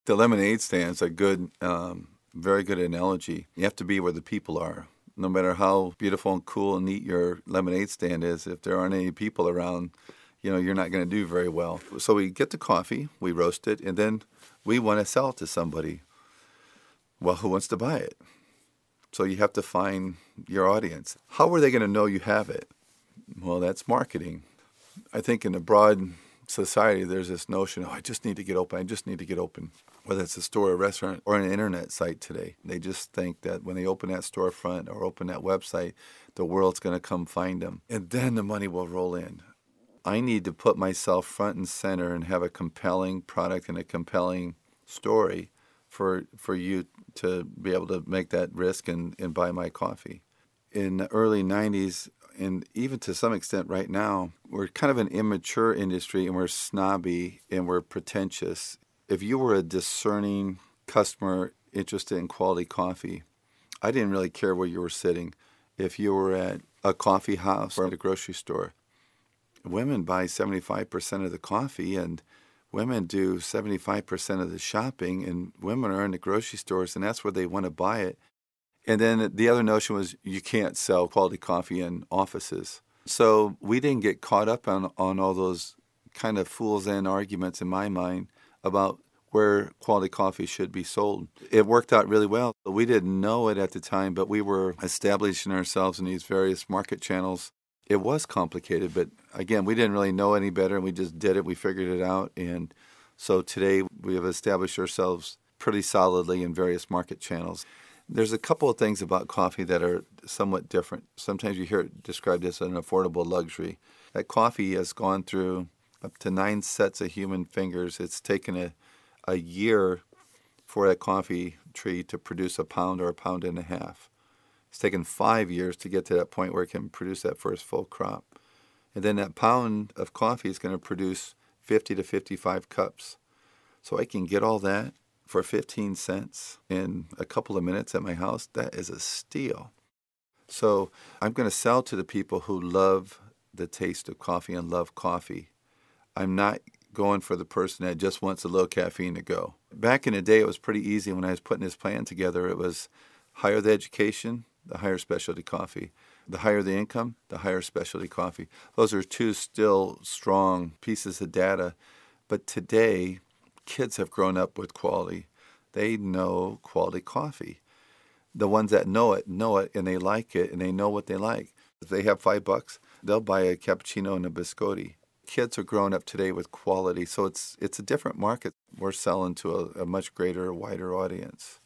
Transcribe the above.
The lemonade stand's a good, very good analogy. You have to be where the people are. No matter how beautiful and cool and neat your lemonade stand is, if there aren't any people around, you're not going to do very well. So we get the coffee, we roast it, and then we want to sell it to somebody. Well, who wants to buy it? So you have to find your audience. How are they going to know you have it? Well, that's marketing. I think in a broad society, there's this notion, I just need to get open. I just need to get open. Whether it's a store, a restaurant, or an internet site today. They just think that when they open that storefront or open that website, the world's going to come find them. And then the money will roll in. I need to put myself front and center and have a compelling product and a compelling story for you to be able to make that risk and buy my coffee. In the early 90s, and even to some extent right now, we're kind of an immature industry and we're snobby and we're pretentious. If you were a discerning customer interested in quality coffee, I didn't really care where you were sitting. If you were at a coffee house or at a grocery store, women buy 75% of the coffee and women do 75% of the shopping, and women are in the grocery stores and that's where they want to buy it. And then the other notion was you can't sell quality coffee in offices. So we didn't get caught up on all those kind of fool's end arguments in my mind about where quality coffee should be sold. It worked out really well. We didn't know it at the time, but we were establishing ourselves in these various market channels. It was complicated, but again, we didn't really know any better, and we just did it. We figured it out. And so today we have established ourselves pretty solidly in various market channels. There's a couple of things about coffee that are somewhat different. Sometimes you hear it described as an affordable luxury. That coffee has gone through up to 9 sets of human fingers. It's taken a year for that coffee tree to produce a pound or a pound and a half. It's taken 5 years to get to that point where it can produce that first full crop. And then that pound of coffee is going to produce 50 to 55 cups. So I can get all that for 15 cents in a couple of minutes at my house. That is a steal. So I'm going to sell to the people who love the taste of coffee and love coffee. I'm not going for the person that just wants a little caffeine to go. Back in the day, it was pretty easy when I was putting this plan together. It was higher the education, the higher specialty coffee. The higher the income, the higher specialty coffee. Those are two still strong pieces of data. But today, kids have grown up with quality. They know quality coffee. The ones that know it, and they like it, and they know what they like. If they have $5, they'll buy a cappuccino and a biscotti. Kids are growing up today with quality, so it's a different market. We're selling to a much greater, wider audience.